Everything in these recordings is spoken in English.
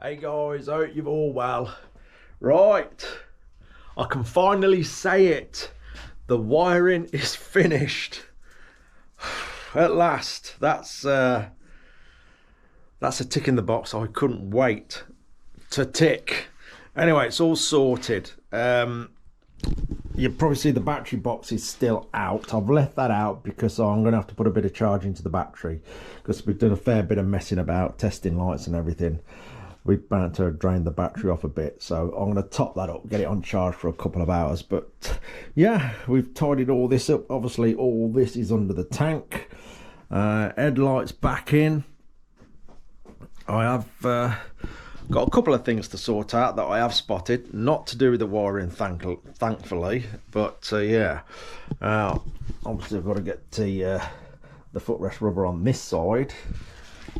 Hey guys, hope you're all well. Right, I can finally say it. The wiring is finished. At last. That's a tick in the box I couldn't wait to tick. Anyway, it's all sorted. You probably see the battery box is still out. I've left that out because I'm going to have to put a bit of charge into the battery, because we've done a fair bit of messing about, testing lights and everything. We're bound to drain the battery off a bit, so I'm going to top that up, get it on charge for a couple of hours. But yeah, we've tidied all this up. Obviously all this is under the tank. Headlights back in. I have got a couple of things to sort out that I have spotted, not to do with the wiring, thankfully, but yeah, obviously I've got to get the footrest rubber on this side.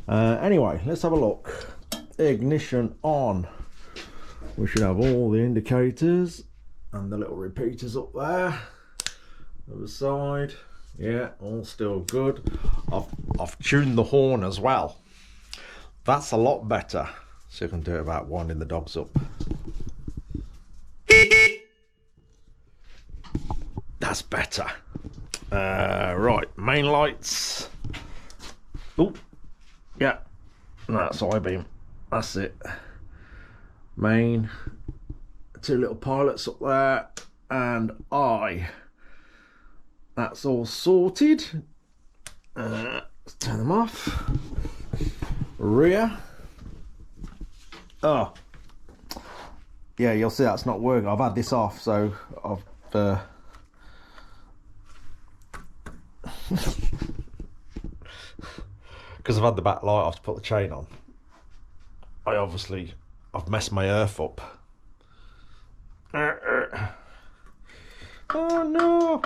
Anyway, let's have a look. Ignition on. We should have all the indicators and the little repeaters up there. Other side, yeah, all still good. I've tuned the horn as well. That's a lot better. So you can do it without winding the dogs up. That's better. Right, main lights. Oh, yeah, that's I-beam. That's it. Main. Two little pilots up there, and that's all sorted. Let's turn them off. Rear. Oh, yeah, you'll see that's not working. I've had this off, so I've because I've had the back light off to put the chain on. I've messed my earth up. Oh no!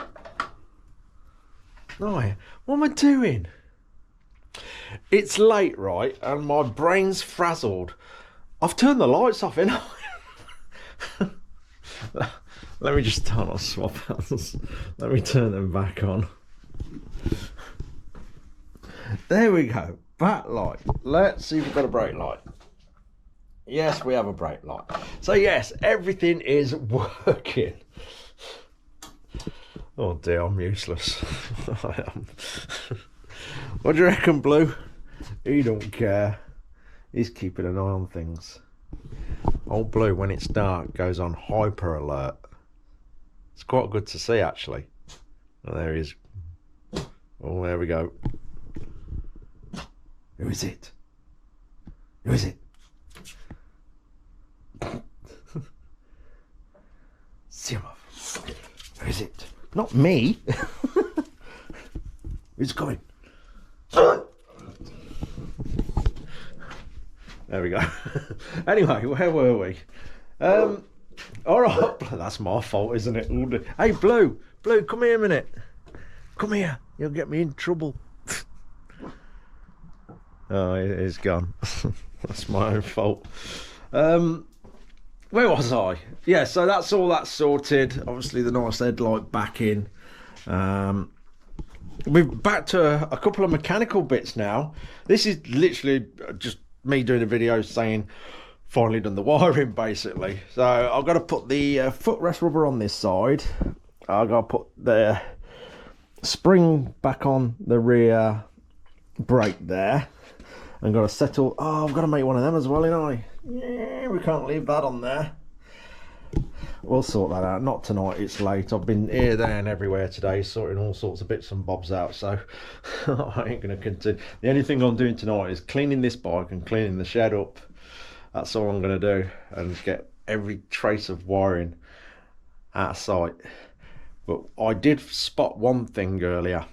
No, what am I doing? It's late, right? And my brain's frazzled. I've turned the lights off, innit? Let me just turn on swap hands. Let me turn them back on. There we go. Back light. Let's see if we've got a brake light. Yes, we have a brake light. So yes, everything is working. Oh dear, I'm useless. I am. What do you reckon, Blue? He don't care. He's keeping an eye on things. Old Blue, when it's dark, goes on hyper alert. It's quite good to see, actually. Oh, there he is. Oh, there we go. Who is it? Who is it? Simov. Who is it? Not me. Who's coming? There we go. Anyway, where were we? All right, that's my fault, isn't it? Hey, Blue, come here a minute. Come here. You'll get me in trouble. Oh, he's gone. That's my own fault. Where was I? Yeah, so that's all that's sorted. Obviously, the nice headlight back in. We're back to a couple of mechanical bits now. This is literally just me doing a video saying finally done the wiring, basically. So I've got to put the footrest rubber on this side. I've got to put the spring back on the rear brake there. And got to settle. Oh, I've got to make one of them as well, ain't I? Yeah, we can't leave that on there. We'll sort that out. Not tonight, it's late. I've been here, there and everywhere today, sorting all sorts of bits and bobs out, so I ain't going to continue. The only thing I'm doing tonight is cleaning this bike and cleaning the shed up. That's all I'm going to do, and get every trace of wiring out of sight. But I did spot one thing earlier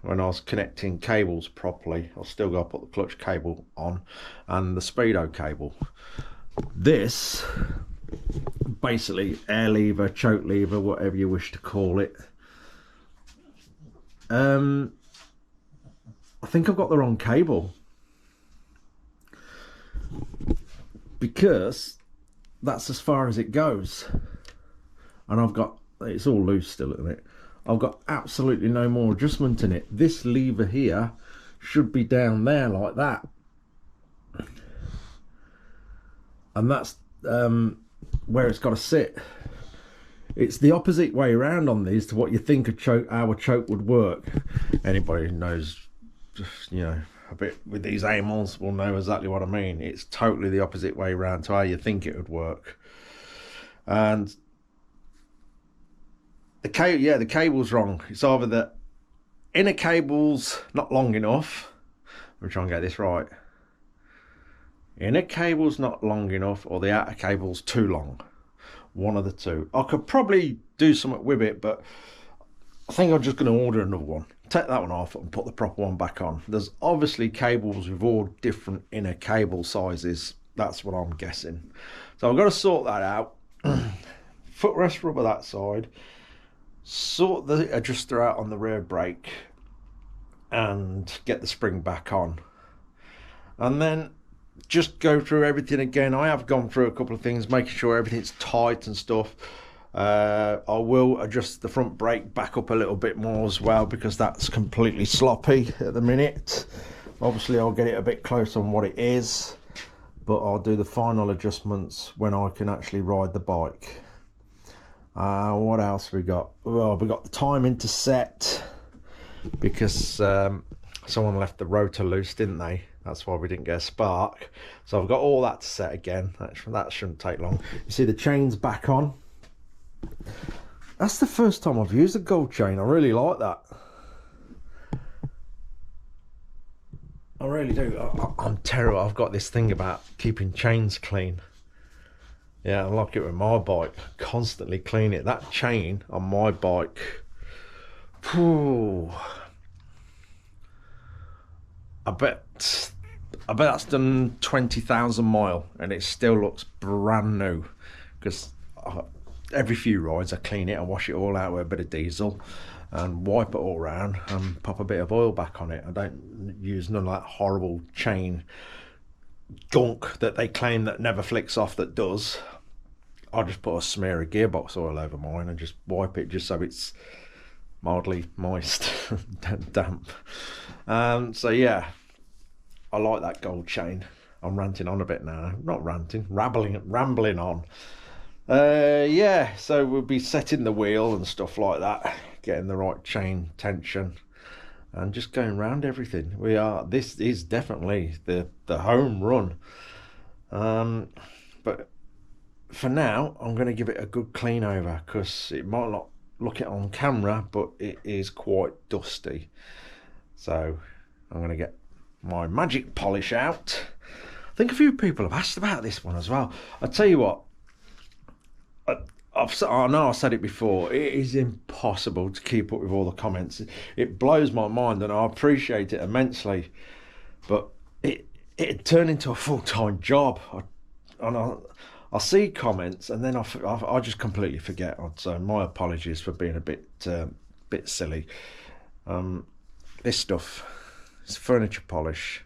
when I was connecting cables properly. I've still got to put the clutch cable on and the speedo cable. This basically air lever, choke lever, whatever you wish to call it. I think I've got the wrong cable, because that's as far as it goes, and I've got, it's all loose still, isn't it? I've got absolutely no more adjustment in it. This lever here should be down there like that. and that's where it's got to sit. It's the opposite way around on these to what you think how a choke would work. Anybody who knows, you know, a bit with these Amons will know exactly what I mean. It's totally the opposite way around to how you think it would work. And the cable's wrong. It's either the inner cable's not long enough. I'm trying to get this right. Inner cable's not long enough, or the outer cable's too long. One of the two. I could probably do something with it, but I think I'm just going to order another one. Take that one off and put the proper one back on. There's obviously cables with all different inner cable sizes. That's what I'm guessing. So I've got to sort that out. Footrest rubber that side. Sort the adjuster out on the rear brake. And get the spring back on. And then just go through everything again. I have gone through a couple of things, making sure everything's tight and stuff. I will adjust the front brake back up a little bit more as well, because that's completely sloppy at the minute. Obviously I'll get it a bit closer on what it is, but I'll do the final adjustments when I can actually ride the bike. What else we got? Well, we got the timing to set, because someone left the rotor loose, didn't they? That's why we didn't get a spark. So I've got all that to set again. That shouldn't take long. You see the chain's back on. That's the first time I've used a gold chain. I really like that. I really do. I'm terrible. I've got this thing about keeping chains clean. Yeah, I like it with my bike. Constantly clean it. That chain on my bike. Whew, I bet that's done 20,000 miles and it still looks brand new, because every few rides I clean it and wash it all out with a bit of diesel and wipe it all around and pop a bit of oil back on it. I don't use none of that horrible chain gunk that they claim that never flicks off that does. I just put a smear of gearbox oil over mine and just wipe it just so it's mildly moist and damp. So yeah, I like that gold chain. I'm ranting on a bit now. Not ranting, rambling on. Yeah, so we'll be setting the wheel and stuff like that, getting the right chain tension and just going around everything. This is definitely the home run. But for now I'm going to give it a good clean over, because it might not look it on camera, but it is quite dusty. So I'm going to get my magic polish out. I think a few people have asked about this one as well. I tell you what, I know I said it before, it is impossible to keep up with all the comments. It blows my mind and I appreciate it immensely, but it turned into a full-time job. I see comments and then I just completely forget. So my apologies for being a bit silly. This stuff, it's furniture polish.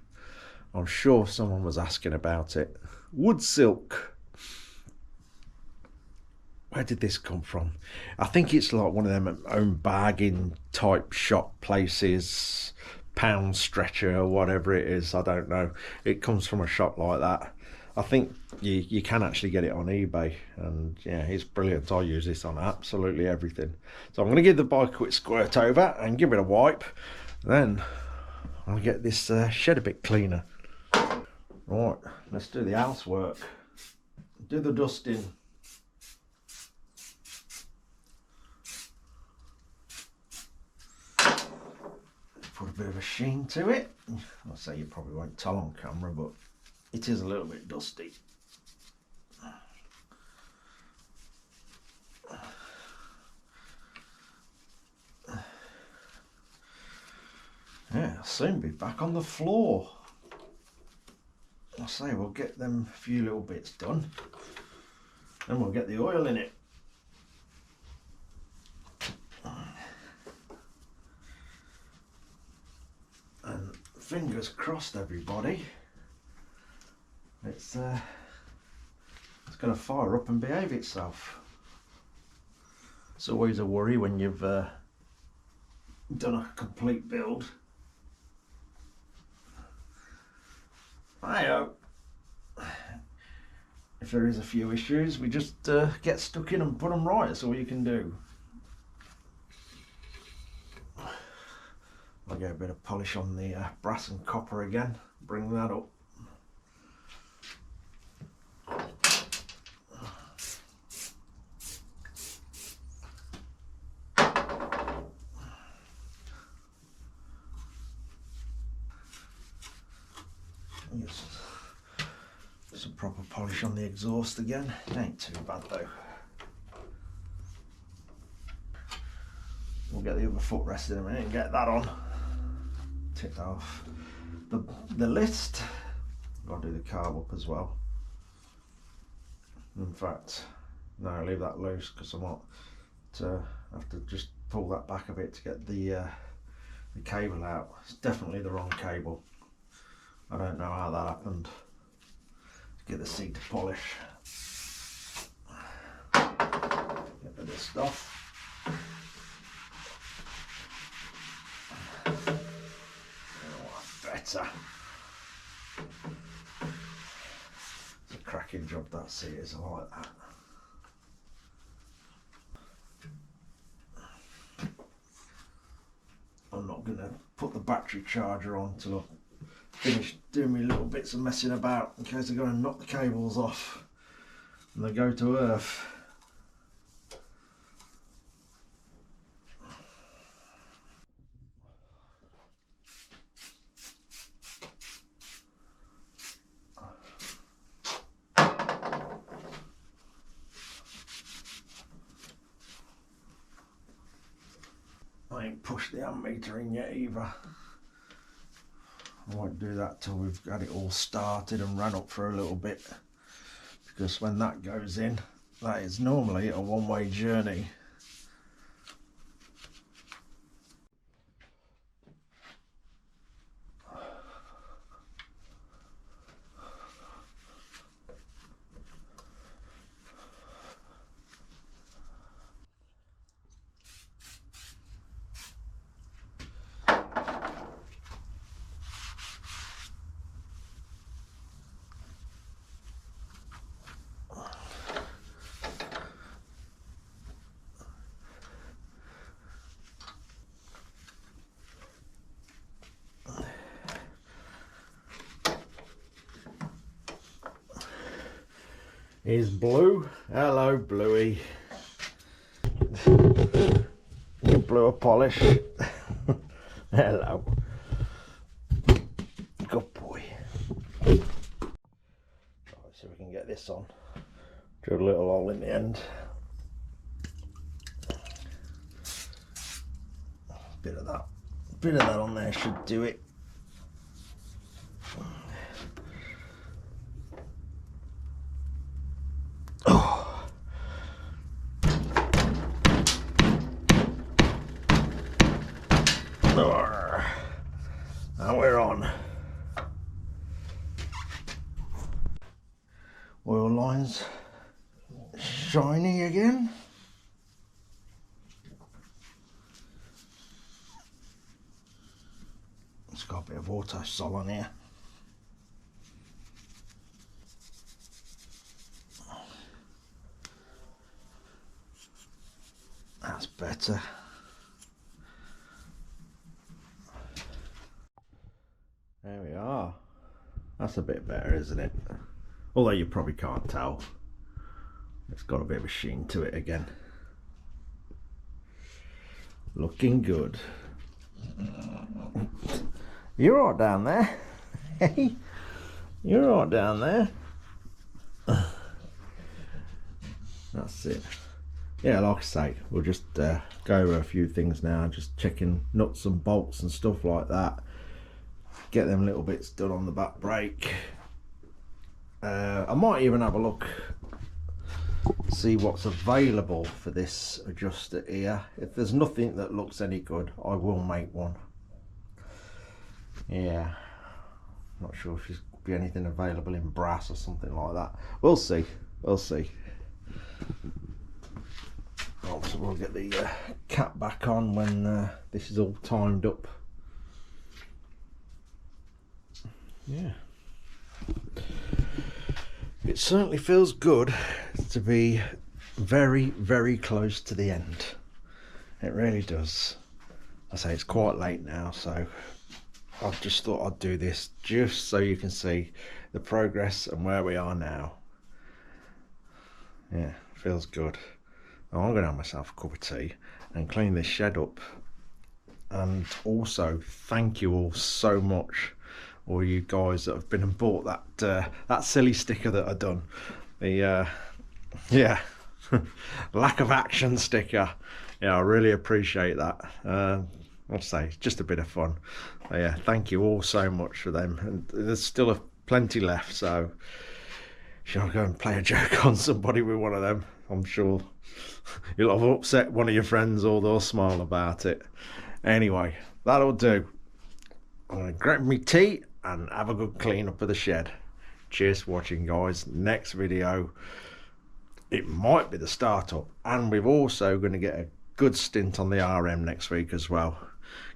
I'm sure someone was asking about it. Wood silk. Where did this come from? I think it's like one of them own bargain type shop places, Pound Stretcher or whatever it is. I don't know. It comes from a shop like that. I think you can actually get it on eBay, and yeah, it's brilliant. I use this on absolutely everything. So I'm going to give the bike a quick squirt over and give it a wipe. Then I'll get this shed a bit cleaner. Right, let's do the housework. Do the dusting. Put a bit of a sheen to it. I'll say you probably won't tell on camera, but it is a little bit dusty. Yeah, I'll soon be back on the floor. I'll say we'll get them few little bits done, and we'll get the oil in it. And fingers crossed, everybody, it's going to fire up and behave itself. It's always a worry when you've done a complete build. Hi-oh. if there is a few issues, we just get stuck in and put them right. That's all you can do. I'll get a bit of polish on the brass and copper again, bring that up. Yes. Some proper polish on the exhaust again. It ain't too bad though. We'll get the other footrest in a minute and get that on. Tick that off the list. Got to do the carb up as well. In fact, no, leave that loose because I might have to just pull that back a bit to get the cable out. It's definitely the wrong cable. I don't know how that happened. Get the seat to polish. Get rid of this stuff. Better. It's a cracking job that seat is. I like that. I'm not going to put the battery charger on till I finish doing my little bits of messing about in case I go and knock the cables off and they go to earth. I ain't pushed the ammeter in yet either. I won't do that till we've got it all started and ran up for a little bit, because when that goes in, that is normally a one-way journey. Here's Blue. Hello, Bluey. Give Blue a polish. Hello. Good boy. Right, so we can get this on. Drill a little hole in the end. Bit of that on there should do it. And we're on. Oil lines shiny again. It's got a bit of auto sol on here. That's better. There we are. That's a bit better, isn't it? Although you probably can't tell. It's got a bit of a sheen to it again. Looking good. You're all right down there. Hey, you're all right down there. That's it. Yeah, like I say, we'll just go over a few things now, just checking nuts and bolts and stuff like that. Get them little bits done on the back brake. I might even have a look, see what's available for this adjuster here. If there's nothing that looks any good, I will make one. Yeah, not sure if there's be anything available in brass or something like that. We'll see. We'll see. Also, we'll get the cap back on when this is all timed up. Yeah. It certainly feels good to be very, very close to the end. It really does. I say it's quite late now, so I just thought I'd do this just so you can see the progress and where we are now. Yeah, feels good. Now I'm going to have myself a cup of tea and clean this shed up. And also, thank you all so much, all you guys that have been and bought that silly sticker that I done. The yeah, lack of action sticker. Yeah, I really appreciate that. I'd say it's just a bit of fun. Yeah, thank you all so much for them. And there's still plenty left, so shall I go and play a joke on somebody with one of them? I'm sure you'll have upset one of your friends, or they'll smile about it. Anyway, that'll do. I'm going to grab me tea and have a good clean up of the shed. Cheers for watching, guys. Next video, it might be the startup, and we're also going to get a good stint on the RM next week as well.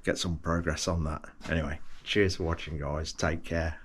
Get some progress on that. Anyway, cheers for watching, guys. Take care.